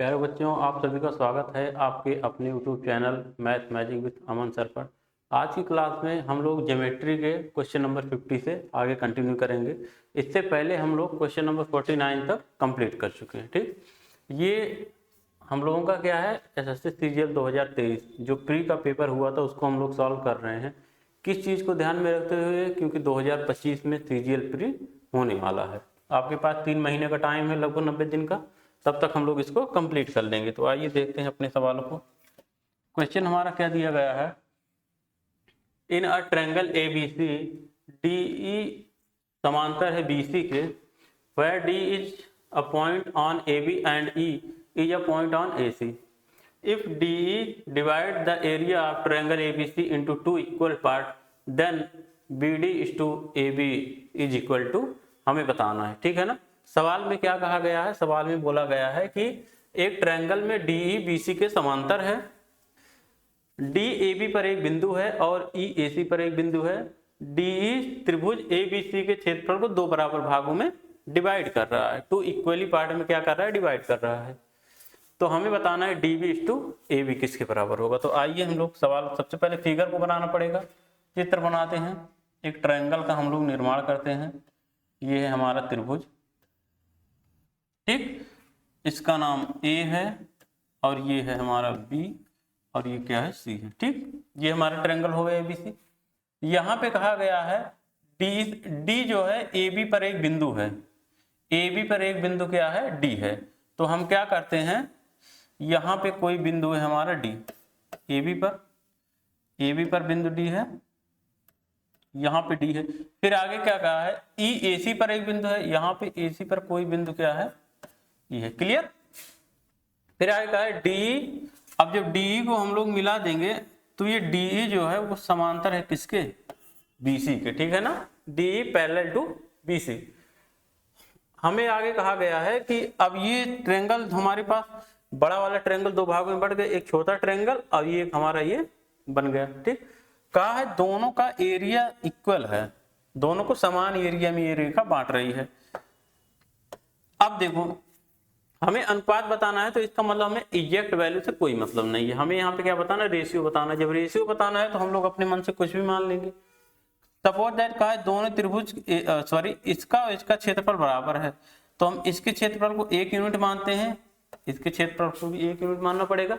प्यारे बच्चों, आप सभी का स्वागत है आपके अपने YouTube channel math magic with Aman sir पर। आज की क्लास में हम लोग ज्योमेट्री के क्वेश्चन नंबर 50 से आगे कंटिन्यू करेंगे। इससे पहले हम लोग क्वेश्चन नंबर 49 तक कंप्लीट कर चुके हैं। ठीक, ये हम लोगों का क्या है, एसएससी सीजीएल 2023 जो प्री का पेपर हुआ था उसको हम लोग सॉल्व कर रहे हैं। किस चीज़ को ध्यान में रखते हुए, क्योंकि 2025 में सीजीएल प्री होने वाला है। आपके पास 3 महीने का टाइम है, लगभग 90 दिन का, तब तक हम लोग इसको कंप्लीट कर लेंगे। तो आइए देखते हैं अपने सवालों को। क्वेश्चन हमारा क्या दिया गया है, in a triangle ABC DE समांतर है बीसी के, where D is a point on AB and E is a point on AC. If DE divide the area of triangle ABC into 2 equal part, then BD is to AB is equal to, हमें बताना है। ठीक है ना। सवाल में क्या कहा गया है, सवाल में बोला गया है कि एक ट्रायंगल में डीई बीसी के समांतर है, डी ए बी पर एक बिंदु है और ई ए सी पर एक बिंदु है। डीई त्रिभुज ए बी सी के क्षेत्रफल को दो बराबर भागों में डिवाइड कर रहा है। टू इक्वली पार्ट में क्या कर रहा है, डिवाइड कर रहा है। तो हमें बताना है D B is to A B किसके बराबर होगा। तो आइए हम लोग सवाल, सबसे पहले फिगर को बनाना पड़ेगा। चित्र बनाते हैं, एक ट्रायंगल का हम लोग निर्माण करते हैं। ये है हमारा त्रिभुज, ठीक, इसका नाम ए है और ये है हमारा बी और ये क्या है, सी है। ठीक, ये हमारा ट्रायंगल हो गया एबीसी। यहाँ पे कहा गया है डी जो है ए बी पर एक बिंदु है, ए बी पर एक बिंदु क्या है, डी है। तो हम क्या करते हैं, यहाँ पे कोई बिंदु है हमारा डी, ए बी पर बिंदु डी है, यहाँ पे डी है। फिर आगे क्या कहा है, ई ए सी पर एक बिंदु है, यहाँ पे ए सी पर कोई बिंदु क्या है, ये है। क्लियर। फिर आगे कहा है डी, अब जब डी को हम लोग मिला देंगे तो ये डी जो है वो समांतर है किसके, बीसी के। ठीक है ना, डी पैरेलल टू बीसी। हमें आगे कहा गया है कि अब ये ट्रायंगल हमारे पास, बड़ा वाला ट्रायंगल दो भागों में बढ़ गया, एक छोटा ट्रायंगल और ये एक हमारा ये बन गया। ठीक, कहा है दोनों का एरिया इक्वल है, दोनों को समान एरिया में ये रेखा बांट रही है। अब देखो, हमें अनुपात बताना है, तो इसका मतलब हमें एग्जैक्ट वैल्यू से कोई मतलब नहीं है। हमें यहाँ पे क्या बताना है, रेशियो बताना है। जब रेशियो बताना है तो हम लोग अपने मन से कुछ भी मान लेंगे। सपोज दैट कहा है दोनों त्रिभुज इसका और इसका क्षेत्रफल बराबर है, तो हम इसके क्षेत्रफल को 1 यूनिट मानते हैं, इसके क्षेत्रफल को भी 1 यूनिट मानना पड़ेगा।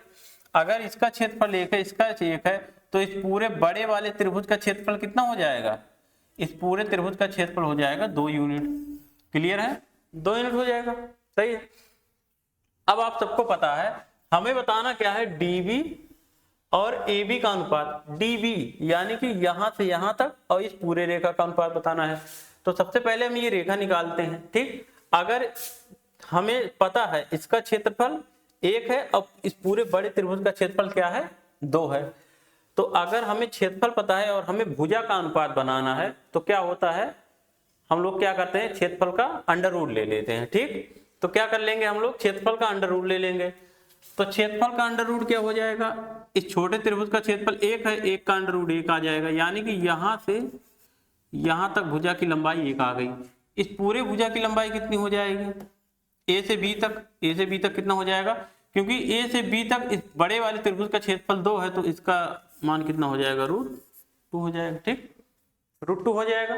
अगर इसका क्षेत्रफल 1 है, इसका 1 है, तो इस पूरे बड़े वाले त्रिभुज का क्षेत्रफल कितना हो जाएगा, इस पूरे त्रिभुज का क्षेत्रफल हो जाएगा 2 यूनिट। क्लियर है, 2 यूनिट हो जाएगा। सही है। अब आप सबको पता है, हमें बताना क्या है, डीबी और AB का अनुपात। DB यानी कि यहां से यहां तक और इस पूरे रेखा का अनुपात बताना है। तो सबसे पहले हम ये रेखा निकालते हैं। ठीक, अगर हमें पता है इसका क्षेत्रफल 1 है, अब इस पूरे बड़े त्रिभुज का क्षेत्रफल क्या है, 2 है। तो अगर हमें क्षेत्रफल पता है और हमें भुजा का अनुपात बनाना है तो क्या होता है, हम लोग क्या करते हैं, क्षेत्रफल का अंडर रूट ले लेते हैं। ठीक, तो क्या कर लेंगे हम लोग, क्षेत्रफल का अंडर रूट ले लेंगे। तो क्षेत्रफल का अंडर रूट क्या हो जाएगा, इस छोटे त्रिभुज का क्षेत्रफल 1 है, 1 का अंडर रूट 1 आ जाएगा, यानी कि यहां से यहां तक भुजा की लंबाई 1 आ गई। इस पूरे भुजा की लंबाई कितनी हो जाएगी, ए से बी तक, ए से बी तक कितना हो जाएगा, क्योंकि ए से बी तक इस बड़े वाले त्रिभुज का क्षेत्रफल 2 है, तो इसका मान कितना हो जाएगा, √2 हो जाएगा। ठीक, √2 हो जाएगा।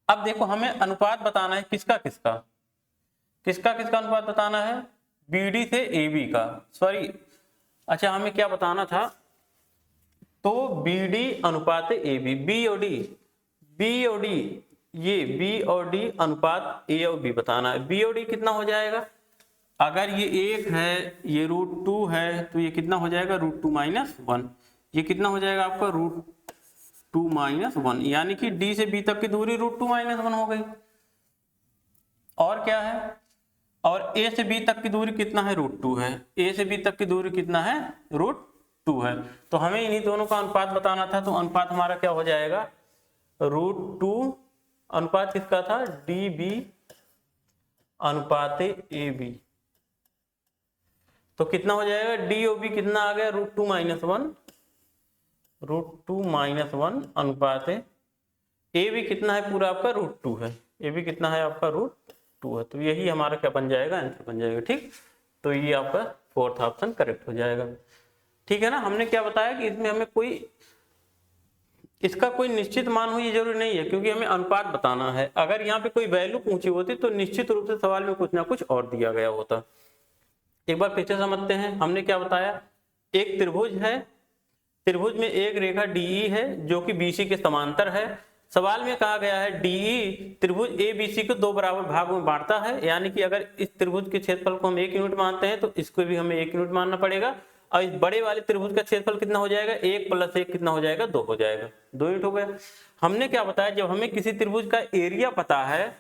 अब देखो, हमें अनुपात बताना है किसका किसका, किसका किसका अनुपात बताना है, बीडी से एबी का, सॉरी, अच्छा हमें क्या बताना था, तो बीडी अनुपात एबी, बी और डी, ये बी और डी अनुपात ए और बी बताना है। बी और डी कितना हो जाएगा, अगर ये 1 है, ये √2 है, तो ये कितना हो जाएगा, √2 - 1। ये कितना हो जाएगा आपका, √2 - 1, यानी कि डी से बी तक की दूरी √2 - 1 हो गई। और क्या है, और ए से बी तक की दूरी कितना है, √2 है। ए से बी तक की दूरी कितना है, √2 है। तो हमें इन्हीं दोनों का अनुपात बताना था, तो अनुपात हमारा क्या हो जाएगा, √2 अनुपात किसका था, DB अनुपात AB। तो कितना हो जाएगा, DOB कितना आ गया, √2 - 1, √2 - 1 अनुपात AB कितना है, पूरा आपका √2 है, AB कितना है आपका √2 है। तो यही हमारा क्या बन जाएगा, आंसर बन जाएगा। ठीक, तो ये आपका फोर्थ ऑप्शन करेक्ट हो जाएगा। ठीक है ना। हमने क्या बताया कि इसमें हमें इसका कोई निश्चित मान हो ये जरूरी नहीं है, क्योंकि हमें अनुपात बताना है। अगर यहाँ पे कोई वैल्यू पूछी होती तो निश्चित रूप से सवाल में कुछ ना कुछ और दिया गया होता। एक बार फिर से समझते हैं। हमने क्या बताया, एक त्रिभुज है, त्रिभुज में एक रेखा DE है जो कि BC के समांतर है। सवाल में कहा गया है DE त्रिभुज ABC को 2 बराबर भागों में बांटता है, यानी कि अगर इस त्रिभुज के क्षेत्रफल को हम 1 यूनिट मानते हैं तो इसको भी हमें 1 यूनिट मानना पड़ेगा। और इस बड़े वाले त्रिभुज का क्षेत्रफल कितना हो जाएगा, 1 + 1 कितना हो जाएगा, 2 हो जाएगा, 2 यूनिट हो गया। हमने क्या बताया, जब हमें किसी त्रिभुज का एरिया पता है,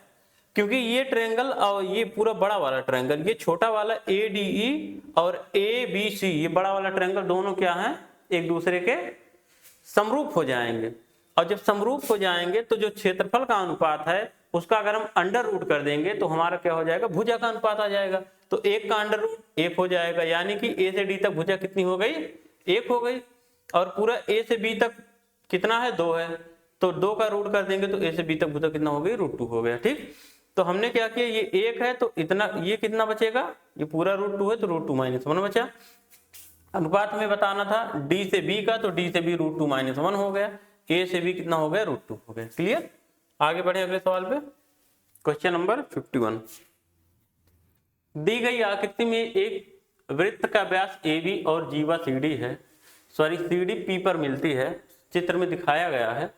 क्योंकि ये ट्रायंगल और ये पूरा बड़ा वाला ट्रायंगल, ये छोटा वाला ADE और ABC, ये बड़ा वाला ट्रायंगल दोनों क्या है, एक दूसरे के समरूप हो जाएंगे। और जब समरूप हो जाएंगे तो जो क्षेत्रफल का अनुपात है उसका अगर हम अंडर रूट कर देंगे तो हमारा क्या हो जाएगा, भुजा का अनुपात आ जाएगा। तो 1 का अंडर रूट 1 हो जाएगा, यानी कि A से D तक भुजा कितनी हो गई, 1 हो गई। और पूरा A से B तक कितना है, 2 है, तो 2 का रूट कर देंगे तो A से B तक भुजा कितना हो गई, √2 हो गया। ठीक, तो हमने क्या किया, ये 1 है तो इतना, ये कितना बचेगा, ये पूरा √2 है तो √2 - 1 बचा। अनुपात में बताना था D से B का, तो D से B √2 - 1 हो गया, A से B कितना हो गया, √2 हो गया। क्लियर। आगे बढ़े अगले सवाल पे। Question number 51। दी गई आकृति में एक वृत्त का व्यास AB और जीवा CD है, सॉरी CD P पर मिलती है, चित्र में दिखाया गया है।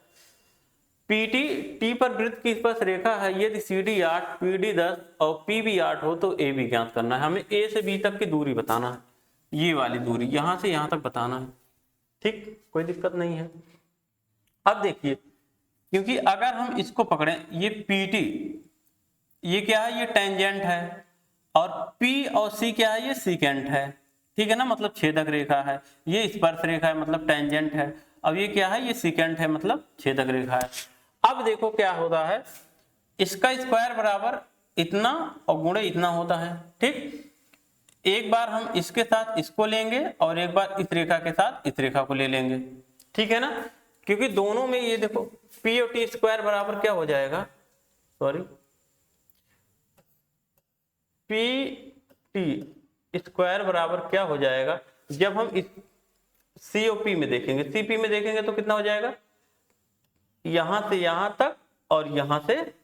PT T पर वृत्त की स्पर्श रेखा है, यदि CD 8, PD 10 और PB 8 हो तो AB ज्ञात करना है। हमें A से B तक की दूरी बताना है, ये वाली दूरी यहां से यहां तक बताना है। ठीक, कोई दिक्कत नहीं है। अब देखिए, क्योंकि अगर हम इसको पकड़ें, ये PT, ये क्या है, ये टेंजेंट है, और P और C क्या है, ये सीकेंट है। ठीक है ना, मतलब छेदक रेखा है। ये स्पर्श रेखा है, मतलब टेंजेंट है। अब ये क्या है, ये सीकेंट है, मतलब छेदक रेखा है। अब देखो क्या होता है, इसका स्क्वायर बराबर इतना और गुणे इतना होता है। ठीक, एक बार हम इसके साथ इसको लेंगे और एक बार इस रेखा के साथ इस रेखा को ले लेंगे। ठीक है ना, क्योंकि दोनों में ये देखो P और T स्क्वायर बराबर क्या हो जाएगा, सॉरी PT स्क्वायर बराबर क्या हो जाएगा, जब हम इस COP में देखेंगे, CP में देखेंगे तो कितना हो जाएगा, यहां से यहां तक और यहां से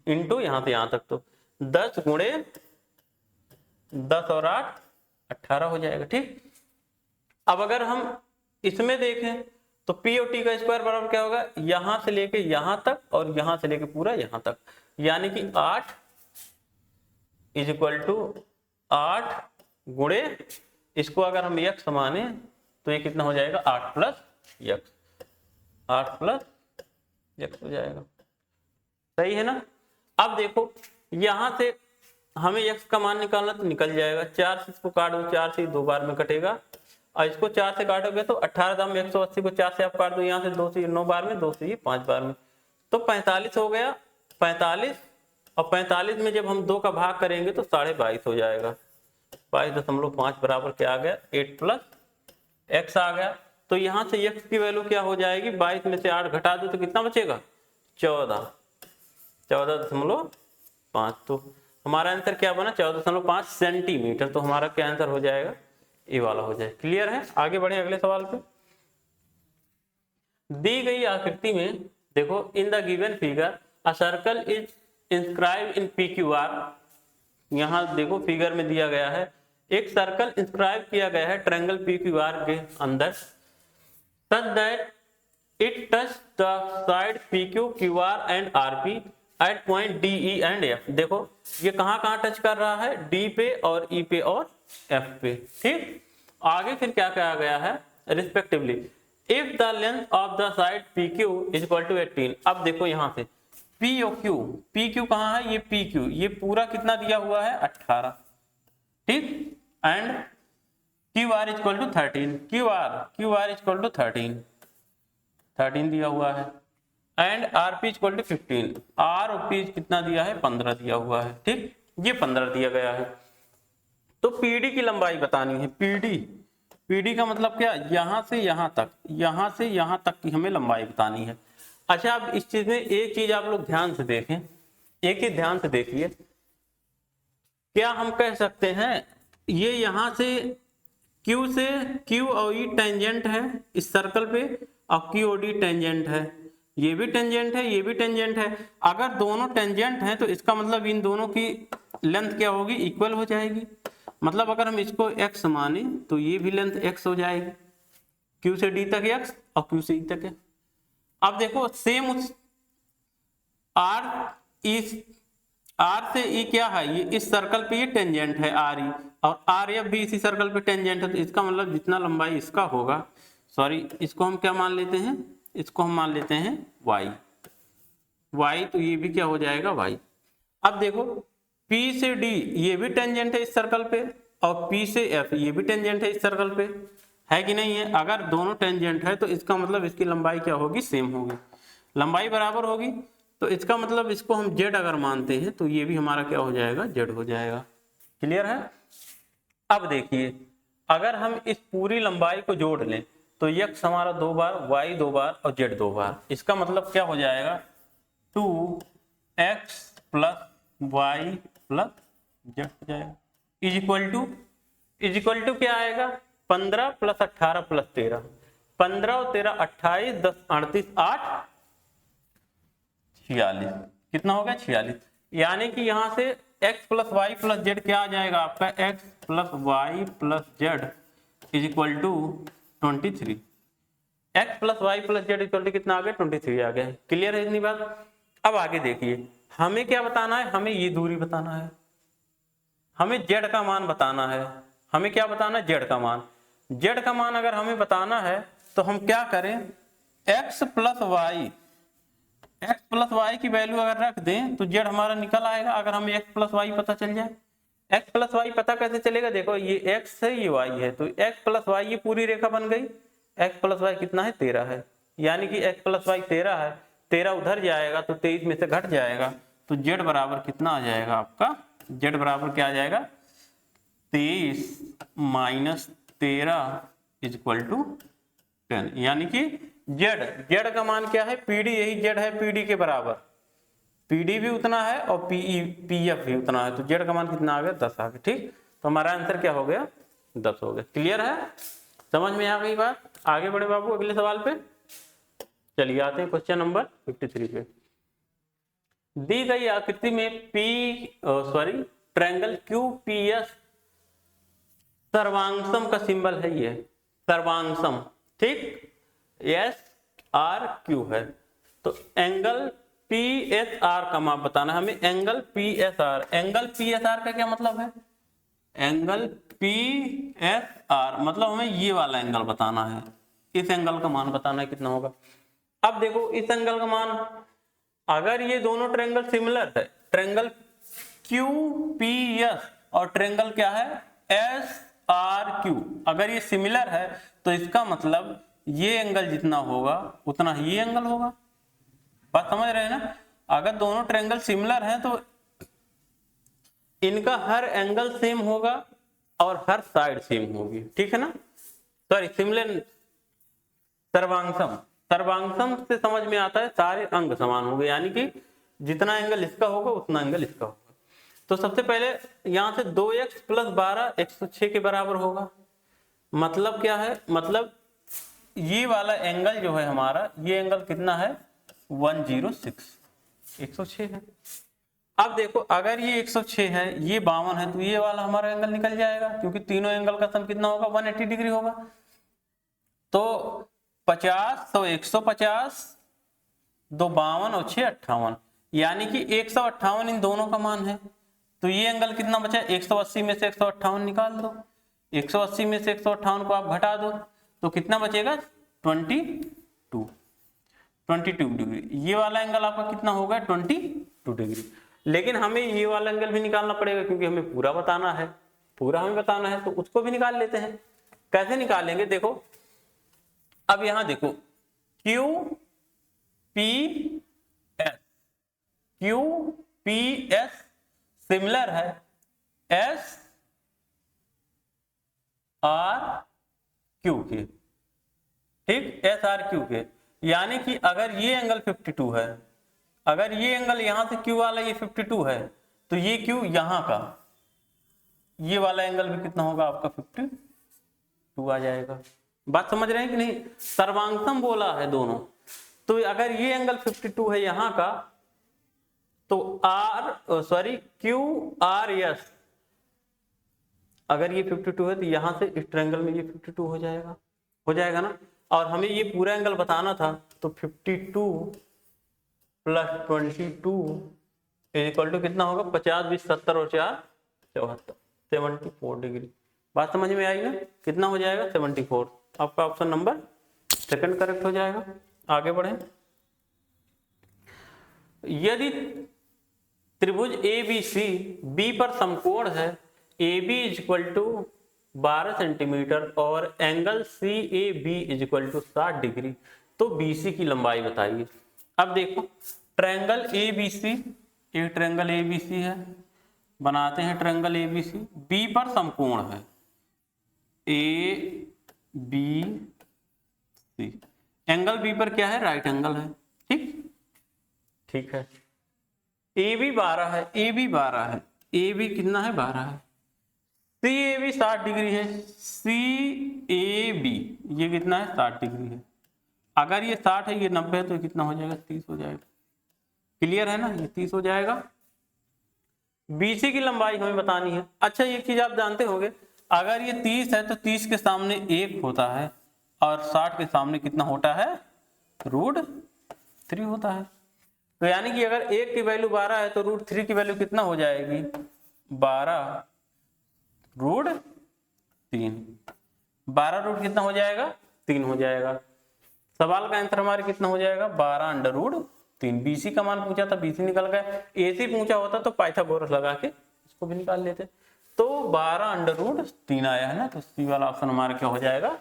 इंटू यहां से यहां तक, तो 10 गुणे 10 और 8 18 हो जाएगा। ठीक, अब अगर हम इसमें देखें तो P और T का स्क्वायर बराबर क्या होगा, यहां से लेके यहां तक और यहां से लेके पूरा यहां तक, यानी कि 8 = 8 गुणे, इसको अगर हम x माने तो ये कितना हो जाएगा, 8 + x, 8 + x हो जाएगा। सही है ना। अब देखो यहां से हमें x का मान निकालना, तो निकल जाएगा, 4 से इसको काट दो, 4 से 2 बार में कटेगा, और इसको 4 से काटोगे तो 18 दाम 180 को 4 से आप काट दो, यहाँ से 2 से 9 बार में, 2 से 5 बार में, तो 45 हो गया। 45 और 45 में जब हम 2 का भाग करेंगे तो 22.5 हो जाएगा। 22.5 बराबर क्या आ गया, 8 + x आ गया। तो यहाँ से x की वैल्यू क्या हो जाएगी, 22 में से 8 घटा दो तो कितना बचेगा, 14.5। तो हमारा आंसर क्या बना, 14.5 सेंटीमीटर। तो हमारा क्या आंसर हो जाएगा, ये वाला हो जाए। क्लियर है। आगे बढ़े अगले सवाल पे। दी गई आकृति में देखो, इन the given figure a circle is inscribe in PQR। यहां देखो फिगर में दिया गया है, एक सर्कल इंस्क्राइब किया गया है ट्रायंगल PQR के अंदर, such that it touch the side PQ, QR and RP at point DE and F। देखो ये कहां कहां टच कर रहा है, D पे और E पे और F पे। ठीक, आगे फिर क्या कहा गया है, respectively if the length of the side PQ = 18। अब देखो यहां से P और Q, PQ कहां है, ये PQ, ये पूरा कितना दिया हुआ है, 18। ठीक, एंड QR = 13, QR = 13 दिया हुआ है, एंड RP = 15, R और P कितना दिया है, 15 दिया हुआ है। ठीक, ये 15 दिया गया है। तो PD की लंबाई बतानी है, PD का मतलब क्या, यहां से यहां तक, यहां से यहां तक की हमें लंबाई बतानी है। अच्छा, अब इस चीज में एक चीज आप लोग ध्यान से देखें, एक ही ध्यान से देखिए, क्या हम कह सकते हैं ये यहां से Q से Q और E टेंजेंट है इस सर्कल पे, और Q और D टेंजेंट है, ये भी टेंजेंट है, ये भी टेंजेंट है। अगर दोनों टेंजेंट हैं तो इसका मतलब इन दोनों की लेंथ क्या होगी, इक्वल हो जाएगी। मतलब अगर हम इसको x माने तो ये भी लेंथ x हो जाएगी, Q से D तक x और Q से E तक है। अब देखो सेम उस R से E क्या है, ये इस सर्कल पे ये टेंजेंट है RE, और RF भी इसी सर्कल पे टेंजेंट है, तो इसका मतलब जितना लंबाई इसका होगा, सॉरी इसको हम क्या मान लेते हैं, इसको हम मान लेते हैं y, तो ये भी क्या हो जाएगा y। अब देखो P से D ये भी टेंजेंट है इस सर्कल पे, और P से F ये भी टेंजेंट है इस सर्कल पे, है कि नहीं है। अगर दोनों टेंजेंट है तो इसका मतलब इसकी लंबाई क्या होगी, सेम होगी, लंबाई बराबर होगी। तो इसका मतलब इसको हम z अगर मानते हैं तो ये भी हमारा क्या हो जाएगा, z हो जाएगा। क्लियर है। अब देखिए अगर हम इस पूरी लंबाई को जोड़ लें तो x हमारा 2 बार, y 2 बार और z 2 बार, इसका मतलब क्या हो जाएगा 2x plus y plus z हो जाएगा, इज इक्वल टू क्या आएगा 15 प्लस 18 प्लस 13, 15 और 13 28, 10 38 8 46, कितना हो गया 46। यानी कि यहां से x plus y plus z क्या आ जाएगा आपका, x plus y plus z is equal to 23। x plus y plus z equal to कितना आ गया, 23 आ गया। क्लियर है इतनी बात। अब आगे देखिए हमें क्या बताना है, हमें ये दूरी बताना है, हमें z का मान बताना है। हमें क्या बताना है, z का मान। z का मान अगर हमें बताना है तो हम क्या करें, x प्लस वाई की वैल्यू अगर रख दें तो z हमारा निकल आएगा। अगर हमें x प्लस वाई पता चल जाए, x प्लस वाई पता कैसे चलेगा, देखो ये x है ये y है, तो x प्लस वाई ये पूरी रेखा बन गई। x प्लस वाई कितना है 13 है, यानी कि x प्लस वाई 13 है, 13 उधर जाएगा तो 23 में से घट जाएगा, तो z बराबर कितना आ जाएगा आपका, z बराबर क्या आ जाएगा 23 माइनस 13 इज इक्वल टू 10। यानी कि z का मान क्या है, PD, यही z है PD के बराबर, PD भी उतना है और PF भी उतना है, तो z का मान कितना आ गया 10 आ गया। ठीक, तो हमारा आंसर क्या हो गया 10 हो गया। क्लियर है, समझ में आ गई बात। आगे बढ़े बाबू अगले सवाल पे, चलिए आते हैं क्वेश्चन नंबर 53 पे। दी गई आकृति में ट्रायंगल QPS सर्वांगसम का सिंबल है, ये सर्वांगसम, ठीक, SRQ है, तो एंगल PSR का माप बताना है हमें। एंगल PSR का क्या मतलब है, एंगल PSR मतलब हमें ये वाला एंगल बताना है, इस एंगल का मान बताना है कितना होगा। अब देखो इस एंगल का मान, अगर ये दोनों ट्रायंगल सिमिलर है, ट्रायंगल QPS और ट्रायंगल क्या है SRQ, अगर ये सिमिलर है तो इसका मतलब ये एंगल जितना होगा उतना ही ये एंगल होगा। बात समझ रहे हैं ना। अगर दोनों ट्रायंगल सिमिलर हैं तो इनका हर एंगल सेम होगा और हर साइड सेम होगी, ठीक है ना। सॉरी सिमिलर, सर्वांगसम से समझ में आता है सारे अंग समान होंगे, यानी कि जितना एंगल इसका होगा उतना एंगल इसका होगा। तो सबसे पहले यहां से 2x प्लस 12 106 के बराबर होगा। मतलब क्या है, मतलब ये वाला एंगल जो है हमारा, ये एंगल कितना है 106, 106 है। अब देखो अगर ये 106 है, ये 52 है, तो ये वाला हमारा एंगल निकल जाएगा, क्योंकि तीनों एंगल का सम कितना होगा 180 डिग्री होगा। तो 50 तो 150, 2 52 और 6 58, यानी कि 158 इन दोनों का मान है। तो ये एंगल कितना बचा, 180 में से 158 निकाल दो, 180 में से 158 को आप घटा दो तो कितना बचेगा 22 डिग्री। ये वाला एंगल आपका कितना होगा 22 डिग्री। लेकिन हमें ये वाला एंगल भी निकालना पड़ेगा, क्योंकि हमें पूरा बताना है, तो उसको भी निकाल लेते हैं। कैसे निकालेंगे, देखो अब यहां देखो QPS सिमिलर है SRQ के, ठीक, SRQ के, यानी कि अगर ये एंगल 52 है, अगर ये एंगल यहां से Q वाला ये 52 है, तो ये Q यहां का, ये वाला एंगल भी कितना होगा आपका 52 आ जाएगा। बात समझ रहे हैं कि नहीं? सर्वांगसम बोला है दोनों, तो अगर ये एंगल 52 है यहाँ का, तो क्यू आर एस, अगर ये 52 है तो यहां से इस ट्रायंगल में ये 52 हो जाएगा ना। और हमें ये पूरा एंगल बताना था, तो 52 प्लस 22 इक्वल टू कितना होगा? 50 20 70 और 4 74, 74 डिग्री। बात समझ में आई ना? कितना हो जाएगा? 74। आपका ऑप्शन नंबर सेकंड करेक्ट हो जाएगा। आगे बढ़े। यदि त्रिभुज ABC B पर समकोण है, AB इक्वल टू 12 सेंटीमीटर और angle CAB equal to 60 degree, तो BC की लंबाई बताइए। अब देखो ट्रायंगल ABC, एक ट्रायंगल ABC है, बनाते हैं ट्रायंगल ABC। B पर समकोण है ABC, एंगल B पर क्या है? राइट एंगल है। ठीक है। AB 12 है, AB 12 है, AB कितना है? 12 है। CAB 60 डिग्री है, CAB ये कितना है? 60 डिग्री है। अगर ये 60 है, ये 90 है, तो कितना हो जाएगा? 30 हो जाएगा। क्लियर है ना? ये 30 हो जाएगा। BC की लंबाई हमें बतानी है। अच्छा एक चीज आप जानते होंगे, अगर ये 30 है तो 30 के सामने 1 होता है और 60 के सामने कितना होता है? √3 होता है। तो यानी कि अगर 1 की वैल्यू 12 है तो √3 की वैल्यू कितना हो जाएगी? 12 √3। 12 रूट कितना हो जाएगा? 3 हो जाएगा। सवाल का आंसर हमारे कितना हो जाएगा? 12√3। BC का मान पूछा था, BC निकल गया। AC पूछा होता तो पाइथागोरस लगा के इसको भी निकाल लेते। तो 12√3 आया है ना, तो सी वाला ऑप्शन हमारा क्या हो जाएगा?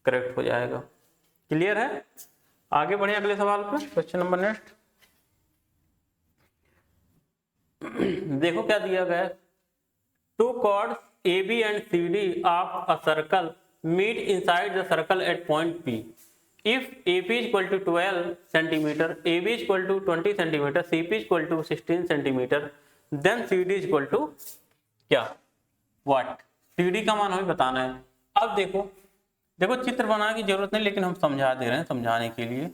करेक्ट हो जाएगा। क्लियर है? आगे बढ़े अगले सवाल पर। क्वेश्चन नंबर नेक्स्ट देखो क्या दिया गया है। Two chords AB and CD of a circle meet inside the circle at point P. If AP is equal to 12 centimeter, AB is equal to 20 centimeter, CP is equal to 16 centimeter, then CD is equal to क्या? What? CD का मान हमें बताना है। अब देखो चित्र बनाने की जरूरत नहीं, लेकिन हम समझा दे रहे हैं समझाने के लिए।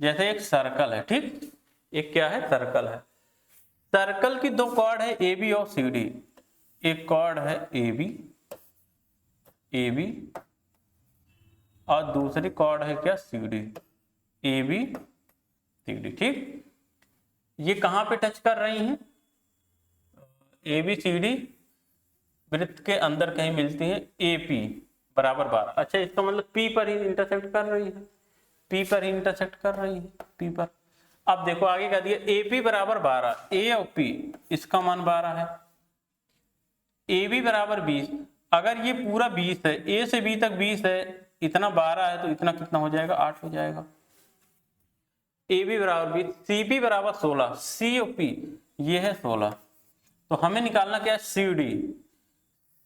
जैसे एक सर्कल है, ठीक? एक क्या है? सर्कल है। सर्कल की दो कॉर्ड है AB और CD। एक कॉर्ड है AB और दूसरी कॉर्ड है क्या? CD, AB CD। ठीक, ये कहां पे टच कर रही हैं? ABCD वृत्त के अंदर कहीं मिलती है। AP बराबर 12। अच्छा इसका मतलब P पर ही इंटरसेक्ट कर रही है, P पर ही इंटरसेक्ट कर रही है, P पर। अब देखो आगे क्या दिया? AP बराबर 12, A और P इसका मान 12 है, AB बराबर 20। अगर ये पूरा 20 है, A से B तक 20 है, इतना 12 है, तो इतना कितना हो जाएगा? 8 हो जाएगा। AB बराबर 20, CP बराबर 16, C और P ये है 16। तो हमें निकालना क्या है? CD,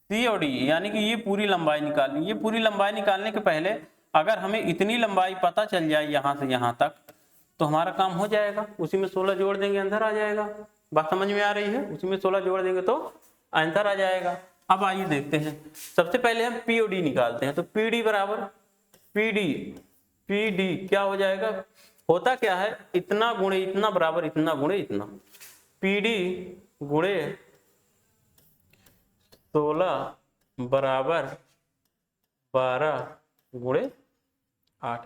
C और D, यानी कि ये पूरी लंबाई निकालनी। ये पूरी लंबाई निकालने के पहले अगर हमें इतनी लंबाई पता चल जाए यहां से यहां तक, तो हमारा काम हो जाएगा। उसी में 16 जोड़ देंगे, आंसर आ जाएगा। बात समझ में आ रही है? उसी में 16 जोड़ देंगे तो आंसर आ जाएगा। अब आइए देखते हैं। सबसे पहले हम P और D निकालते हैं। तो PD बराबर PD क्या हो जाएगा? होता क्या है? इतना गुणे इतना बराबर इतना गुणे इतना। PD गुणे 16 बराबर 12 गुणे 8,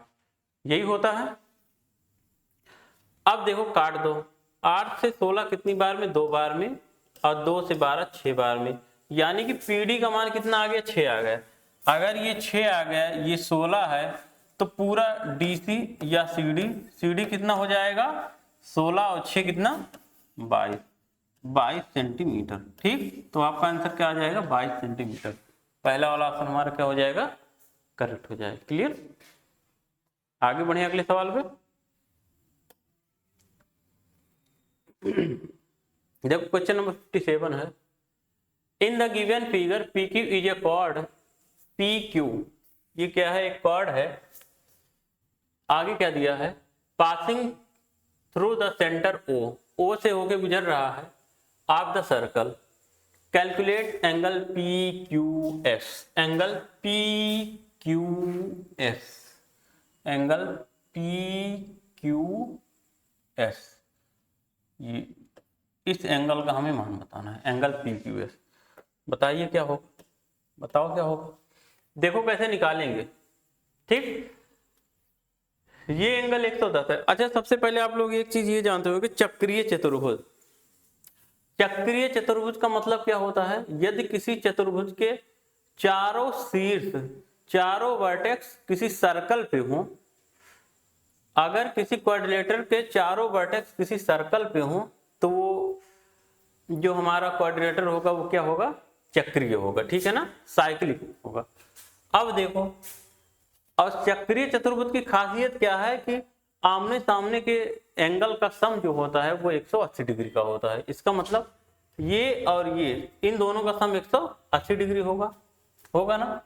यही होता है। अब देखो काट दो। 8 से 16 कितनी बार में? 2 बार में, और 2 से 12 6 बार में। यानी कि PD का मान कितना आ गया? 6 आ गया। अगर ये 6 आ गया, ये 16 है, तो पूरा DC या CD कितना हो जाएगा? 16 और 6 कितना? 22 सेंटीमीटर। ठीक, तो आपका आंसर क्या आ जाएगा? 22 सेंटीमीटर। पहला वाला ऑप्शन हमारा क्या हो जाएगा? करेक्ट हो जाएगा। क्लियर? आगे बढ़े अगले सवाल पे। देखो क्वेश्चन नंबर 57 है। In the given figure PQ is a chord PQ, ये क्या है? एक कॉर्ड है। आगे क्या दिया है? Passing through the centre O से होके गुजर रहा है of the circle. Calculate angle P Q S, angle P Q S, angle P Q S, ये इस एंगल का हमें मान बताना है, एंगल पी क्यू एस। बताइए क्या होगा, बताओ क्या होगा। देखो कैसे निकालेंगे, ठीक। ये एंगल 110 है। अच्छा, सबसे पहले आप लोग एक चीज ये जानते हो कि चक्रीय चतुर्भुज, चक्रीय चतुर्भुज का मतलब क्या होता है? यदि किसी चतुर्भुज के चारों शीर्ष, चारों वर्टेक्स किसी सर्कल पे हो, अगर किसी क्वाड्रिलेटरल के चारों वर्टेक्स किसी सर्कल पे हो, तो वो जो हमारा क्वाड्रिलेटरल होगा वो क्या होगा? चक्रीय होगा, ठीक है ना, साइक्लिक होगा। अब देखो, और चक्रीय चतुर्भुज की खासियत क्या है कि आमने सामने के एंगल का सम जो होता है वो 180 डिग्री का होता है। इसका मतलब ये और ये, इन दोनों का सम 180 डिग्री होगा, होगा ना।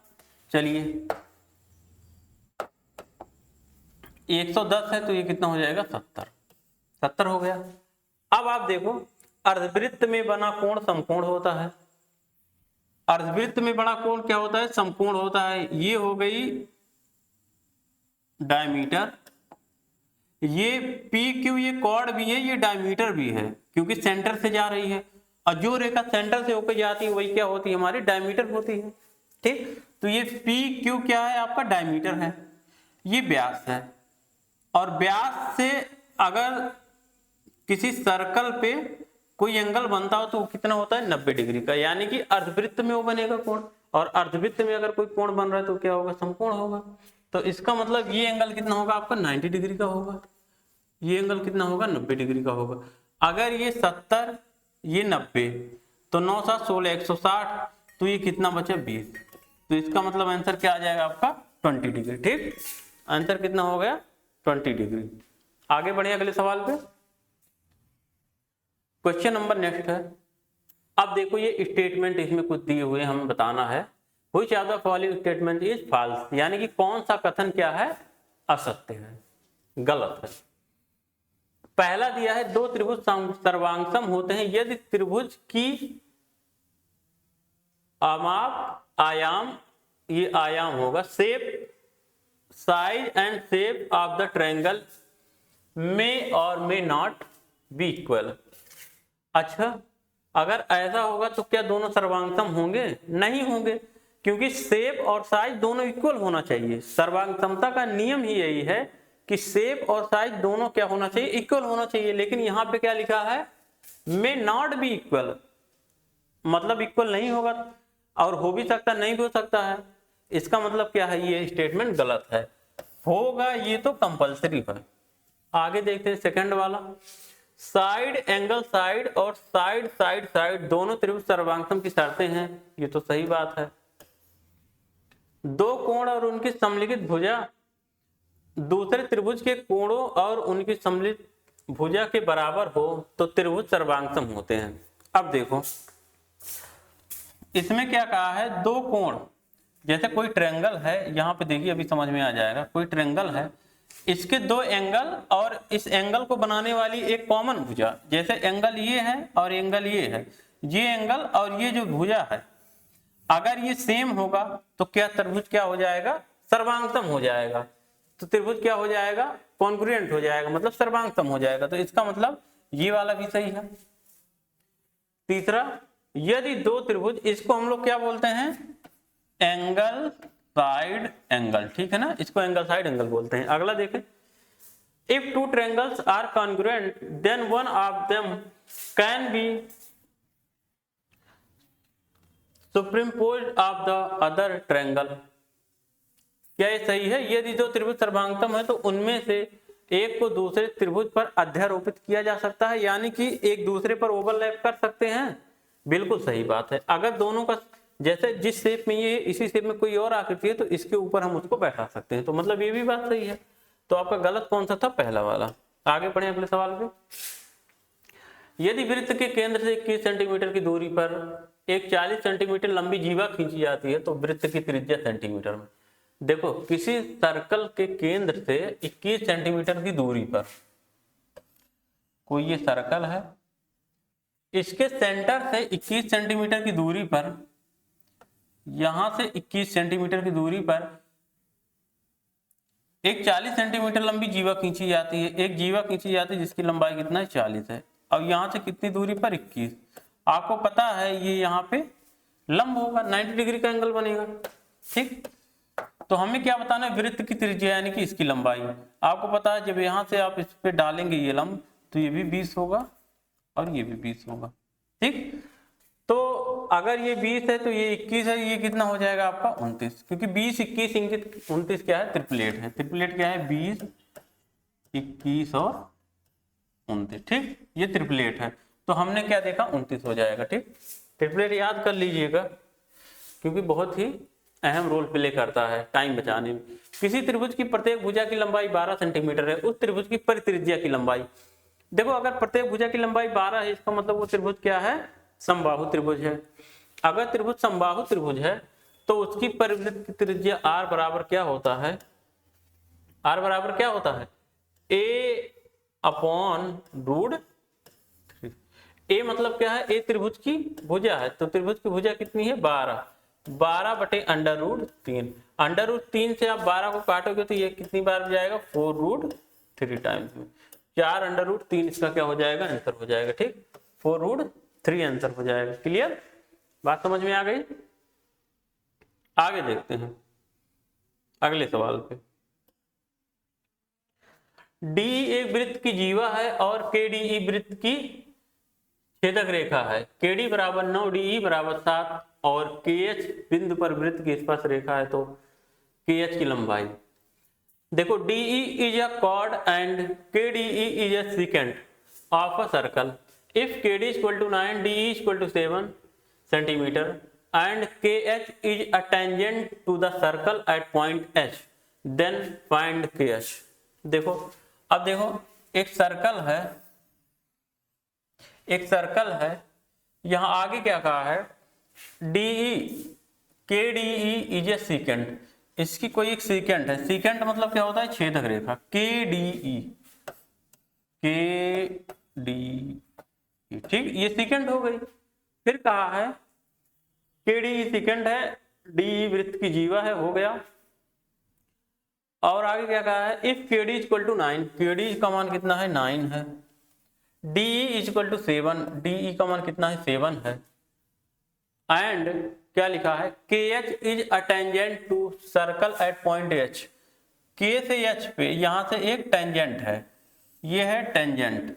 चलिए, 110 है तो ये कितना हो जाएगा? 70, 70 हो गया। अब आप देखो, अर्धवृत्त में बना कोण समकोण होता है। अर्धवृत्त में बना कोण क्या होता है? समकोण होता है। ये हो गई डायमीटर, ये पी क्यू, ये कॉर्ड भी है, ये डायमीटर भी है, क्योंकि सेंटर से जा रही है। और जो रेखा सेंटर से होकर जाती है वही क्या होती है? हमारी डायमीटर होती है, ठीक। तो ये पी क्यू क्या है? आपका डायमीटर है। ये व्यास है, और व्यास से अगर किसी सर्कल पे कोई एंगल बनता हो तो वो कितना होता है? 90 डिग्री का, यानी कि अर्धवृत्त में वो बनेगा कोण, और अर्धवृत्त में अगर कोई कोण बन रहा है तो क्या होगा? समकोण होगा। तो इसका मतलब ये एंगल कितना होगा आपका? 90 डिग्री का होगा। ये एंगल कितना होगा? 90 डिग्री का होगा। अगर ये 70, ये 90, तो 9 7 16 160, तो ये कितना बचा? 20। तो इसका मतलब आंसर क्या आ जाएगा आपका? 20 डिग्री, ठीक। आंसर कितना हो गया? 20 डिग्री। आगे बढ़े अगले सवाल पे। क्वेश्चन नंबर नेक्स्ट है। अब देखो, ये स्टेटमेंट इसमें कुछ दिए हुए हमें बताना है। Which of the following statement is false, यानी कि कौन सा कथन क्या है? असत्य है, गलत है। पहला दिया है, दो त्रिभुज सर्वांगसम होते हैं यदि त्रिभुज की आयाम, ये आयाम होगा, shape, size and shape of the triangle may और मे नॉट बी इक्वल। अच्छा, अगर ऐसा होगा तो क्या दोनों सर्वांगसम होंगे? नहीं होंगे, क्योंकि शेप और साइज दोनों इक्वल होना चाहिए। सर्वांगसमता का नियम ही यही है कि शेप और साइज दोनों क्या होना चाहिए? इक्वल होना चाहिए। लेकिन यहां पे क्या लिखा है? मे नॉट बी इक्वल, मतलब इक्वल नहीं होगा, और हो भी सकता, नहीं भी हो सकता है। इसका मतलब क्या है? ये स्टेटमेंट गलत है। होगा ये तो कंपल्सरी है। आगे देखते हैं सेकंड वाला। साइड एंगल साइड और साइड साइड साइड दोनों त्रिभुज सर्वांगसम की शर्तें हैं, ये तो सही बात है। दो कोण और उनकी समलिखित भुजा दूसरे त्रिभुज के कोणों और उनकी सम्मिलित भुजा के बराबर हो तो त्रिभुज सर्वांगसम होते हैं। अब देखो, इसमें क्या कहा है? दो कोण, जैसे कोई ट्रायंगल है, यहां पे देखिए अभी समझ में आ जाएगा। कोई ट्रायंगल है, इसके दो एंगल और इस एंगल को बनाने वाली एक कॉमन भुजा, जैसे एंगल ये है और एंगल ये है, ये एंगल और ये जो भुजा है, अगर ये सेम होगा तो क्या त्रिभुज क्या हो जाएगा? सर्वांगसम हो जाएगा। तो त्रिभुज क्या हो जाएगा? कॉन्ग्रुएंट हो जाएगा, मतलब सर्वांगसम हो जाएगा। तो इसका मतलब ये वाला भी सही है। तीसरा, यदि दो त्रिभुज, इसको हम लोग क्या बोलते हैं? एंगल साइड एंगल, ठीक है ना, इसको एंगल साइड एंगल बोलते हैं। अगला देखें, if two triangles are congruent then one of them can be superimposed of the other triangle. क्या ये सही है? यदि दो त्रिभुज सर्वांगसम है तो उनमें से एक को दूसरे त्रिभुज पर अध्यारोपित किया जा सकता है, यानी कि एक दूसरे पर ओवरलैप कर सकते हैं। बिल्कुल सही बात है। अगर दोनों का, जैसे जिस शेप में ये, इसी शेप में कोई और आकृति है तो इसके ऊपर हम उसको बैठा सकते हैं, तो मतलब ये भी बात सही है। तो आपका गलत कौन सा था? पहला वाला। आगे बढ़े अगले सवाल पे। यदि वृत्त के केंद्र से 21 सेंटीमीटर की दूरी पर एक 40 सेंटीमीटर लंबी जीवा खींची जाती है तो वृत्त की त्रिज्या सेंटीमीटर में। देखो, किसी सर्कल के केंद्र से 21 सेंटीमीटर की दूरी पर कोई ये सर्कल है, इसके सेंटर से 21 सेंटीमीटर की दूरी पर, यहां से 21 सेंटीमीटर की दूरी पर एक 40 सेंटीमीटर लंबी जीवा खींची जाती है। एक जीवा खींची जाती है जिसकी लंबाई कितना है, 40 है। अब यहां से कितनी दूरी पर, 21। आपको पता है ये यहाँ पे लंब होगा, 90 डिग्री का एंगल बनेगा। ठीक, तो हमें क्या बताना है, वृत्त की त्रिज्या यानी कि इसकी लंबाई। आपको पता है जब यहां से आप इस पे डालेंगे ये लंब, तो ये भी 20 होगा और ये भी 20 होगा। ठीक, तो अगर ये 20 है तो ये 21 है, ये कितना हो जाएगा आपका 29, क्योंकि 20, 21, 29 क्या है, ट्रिपलेट है। ट्रिपलेट क्या है, 20, 21 और 29। ठीक, ये ट्रिपलेट है, तो हमने क्या देखा, 29 हो जाएगा। ठीक, ट्रिपलेट याद कर लीजिएगा क्योंकि बहुत ही अहम रोल प्ले करता है टाइम बचाने में। किसी त्रिभुज की प्रत्येक भुजा की लंबाई 12 सेंटीमीटर है, उस त्रिभुज की परित्रिज्या की लंबाई। देखो अगर प्रत्येक भुजा की लंबाई 12 है, इसका मतलब वो त्रिभुज क्या है, समबाहु त्रिभुज है। अगर त्रिभुज समबाहु त्रिभुज है तो उसकी परिवृत्त की त्रिज्या r बराबर क्या होता है, r बराबर क्या होता है, a/√3। a मतलब क्या है, a त्रिभुज की भुजा है, तो त्रिभुज की भुजा कितनी है, 12/√3। √3 से आप 12 को काटोगे तो ये कितनी बार जाएगा, 4√3 टाइम्स में। 4√3 इसका क्या हो जाएगा, आंसर हो जाएगा। ठीक, 4√3 आंसर हो जाएगा। क्लियर, बात समझ में आ गई। आगे देखते हैं अगले सवाल पे। डी एक वृत्त की जीवा है और KDE वृत्त की छेदक रेखा है। KD बराबर 9, DE बराबर 7 और KH बिंदु पर वृत्त की स्पर्श रेखा है, तो KH की लंबाई। देखो DE is a cord and KDE is a secant of a circle. If KD is equal to 9, DE is equal to 7 centimeter and KH is a tangent to the circle at point H, then find KH। देखो अब देखो एक circle है, यहां आगे क्या कहा है, DE KDE is a secant, इसकी कोई एक सेकेंट है। सेकेंट मतलब क्या होता है, छेदक रेखा। KDE ठीक, ये सेकेंड हो गई। फिर कहा है KDE सेकेंड है, DE वृत्त की जीवा है, हो गया। और आगे क्या कहा है, if KD equal to 9, KD का मान कितना है, 9 है। DE इक्वल टू 7, DE का मान कितना है, 7 है। एंड क्या लिखा है, KH is a tangent to circle at point H। K से H पे यहां से एक टेंजेंट है, ये है टेंजेंट,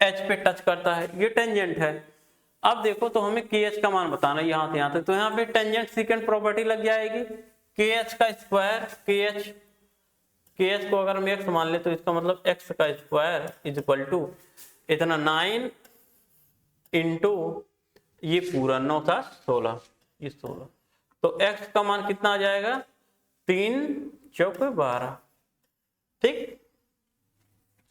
H पे टच करता है, ये टेंजेंट है। अब देखो तो हमें KH का मान बताना है यहां से यहां तक, तो यहाँ पे टेंजेंट सेकेंड प्रॉपर्टी लग जाएगी। KH का स्क्वायर, KH को अगर हम x मान ले तो इसका मतलब x का स्क्वायर इज इक्वल टू इतना 9 इंटू ये पूरा 9 था 16, ये 16, तो x का मान कितना आ जाएगा, 3 चौके 12। ठीक,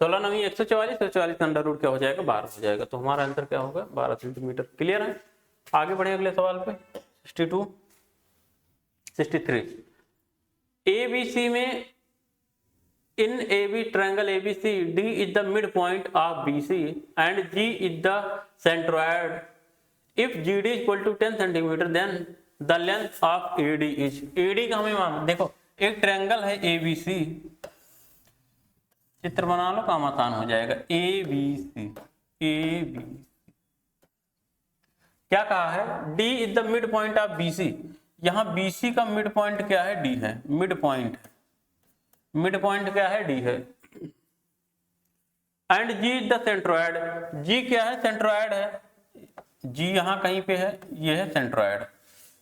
16 9 144, 144 का अंडर रूट क्या हो जाएगा, 12 हो जाएगा। तो हमारा आंसर क्या होगा, 12 सेंटीमीटर। क्लियर है, आगे बढ़े अगले सवाल पे। 62 63 ABC में इन AB triangle ABC D is the midpoint of BC and G is the centroid. If GD is equal to 10 cm then the length of AD is, AD का हमें मान, देखो एक ट्रायंगल है ABC, चित्र बना लो, काम आसान हो जाएगा। ABC क्या कहा है, D is the mid point of BC। यहाँ BC का मिड पॉइंट क्या है, D है, मिड पॉइंट क्या है, D है। And G is the centroid, G क्या है, सेंट्रोइड है, G यहाँ कहीं पे है, ये है सेंट्रोइड।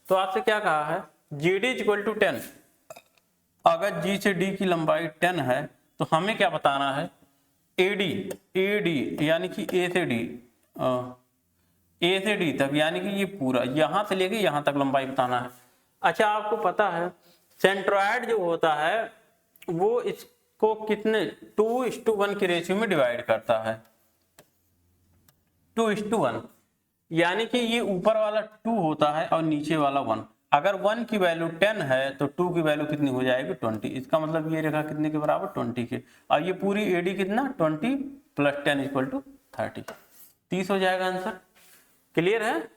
तो आपसे क्या कहा है, GD इज इक्वल टू 10। अगर G से D की लंबाई 10 है तो हमें क्या बताना है, AD यानी कि A से D तक, यानी कि ये पूरा यहां से लेके यहां तक लंबाई बताना है। अच्छा, आपको पता है सेंट्रोइड जो होता है वो इसको कितने 2:1 के रेशियो में डिवाइड करता है, 2:1, यानी कि ये ऊपर वाला 2 होता है और नीचे वाला 1। अगर 1 की वैल्यू 10 है तो 2 की वैल्यू कितनी हो जाएगी, 20। इसका मतलब ये रेखा कितने के बराबर, 20 के। और ये पूरी AD कितना, 20 + 10 = 30, 30 हो जाएगा आंसर। क्लियर है?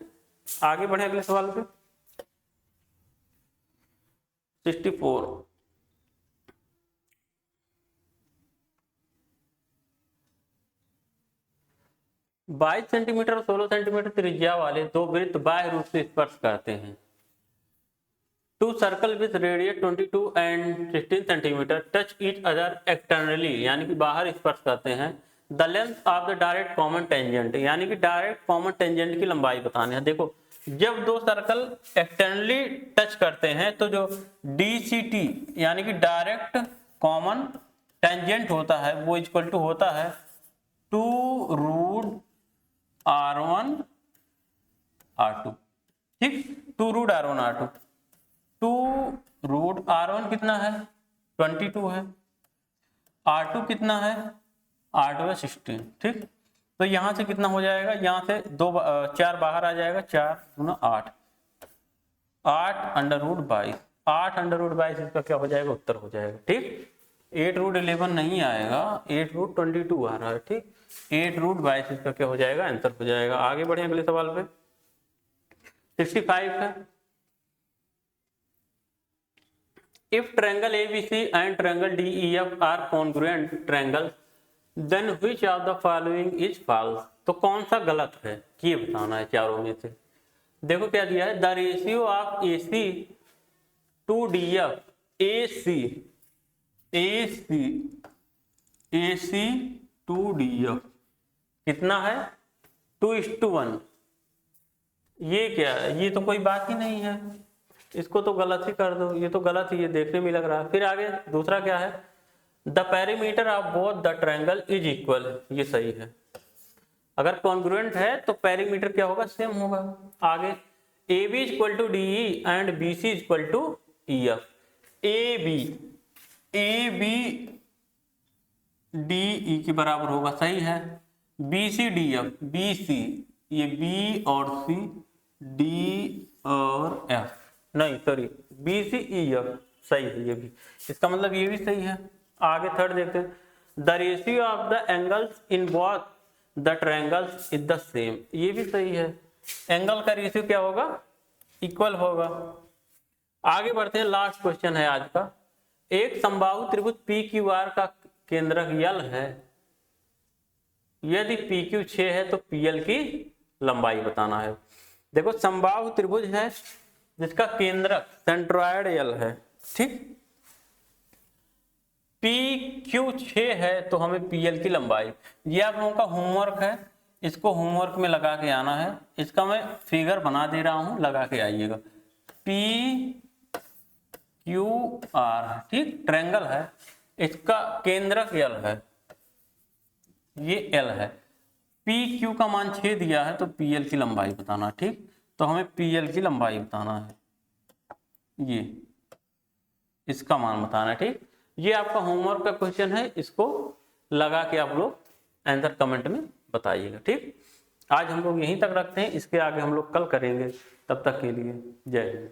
आगे बढ़े अगले सवाल पे। 64, 22 सेंटीमीटर और 16 सेंटीमीटर त्रिज्या वाले दो वृत्त बाह्य रूप से स्पर्श करते हैं। Two circle with radius 22 and 16 centimetre touch each other externally, यानी कि बाहर स्पर्श करते हैं। The length of the direct common tangent, यानी कि डायरेक्ट कॉमन टेंजेंट की लंबाई बतानी है। देखो जब दो सर्कल एक्सटर्नली टच करते हैं तो जो DCT यानी कि डायरेक्ट कॉमन टेंजेंट होता है वो इक्वल टू होता है 2√R1 R2, ठीक, 2√R1 R2। 2√R1 कितना है? 22 है। R2 कितना है? R2 है 16, ठीक। तो यहां से कितना हो जाएगा? यहां से 4 बाहर आ जाएगा, 4 गुना 8, 8√22, 8√22 इसका क्या हो जाएगा? उत्तर हो जाएगा, ठीक। 8√11 नहीं आएगा, 8√22 आ रहा है, ठीक। 8√22 इसका क्या हो जाएगा? आंसर हो जाएगा। आगे बढ़े अगले सवाल पे। 65 है। If triangle ABC and triangle DEF are congruent triangles, then which of the following is false? तो कौन सा गलत है ये बताना है चारों में से। देखो क्या दिया है, the ratio of AC to DF, AC to DF कितना है? 2:1। ये क्या है? ये तो कोई बात ही नहीं है, इसको तो गलत ही कर दो, ये तो गलत ही, ये देखने में लग रहा है। फिर आगे दूसरा क्या है, the perimeter of both the triangle is equal, ये सही है। अगर कॉन्ग्रुएंट है तो पेरीमीटर क्या होगा? सेम होगा। आगे AB equal to DE and BC equal to EF। AB DE के बराबर होगा, सही है। BC DF, BC ये B और C, D और F, नहीं सॉरी BCEF सही है ये भी, इसका मतलब ये भी सही है। आगे थर्ड देखते हैं, the ratio of the angles in both the triangles is the same, ये भी सही है। एंगल का रेशियो क्या होगा? इक्वल होगा। आगे बढ़ते हैं, लास्ट क्वेश्चन है आज का। एक समबाहु त्रिभुज PQR का केंद्रक L है, यदि PQ 6 है तो PL की लंबाई बताना है। देखो समबाहु त्रिभुज है जिसका केंद्रक सेंट्रॉयड L है, ठीक। PQ 6 है तो हमें PL की लंबाई, ये आप लोगों का होमवर्क है, इसको होमवर्क में लगा के आना है। इसका मैं फिगर बना दे रहा हूं, लगा के आइएगा। PQR, ठीक, ट्रायंगल है, इसका केंद्रक L है, ये L है। PQ का मान 6 दिया है तो PL की लंबाई बताना, ठीक। तो हमें PL की लंबाई बताना है, ये इसका मान बताना है, ठीक। ये आपका होमवर्क का क्वेश्चन है, इसको लगा के आप लोग आंसर कमेंट में बताइएगा, ठीक। आज हम लोग यहीं तक रखते हैं, इसके आगे हम लोग कल करेंगे। तब तक के लिए जय हिंद।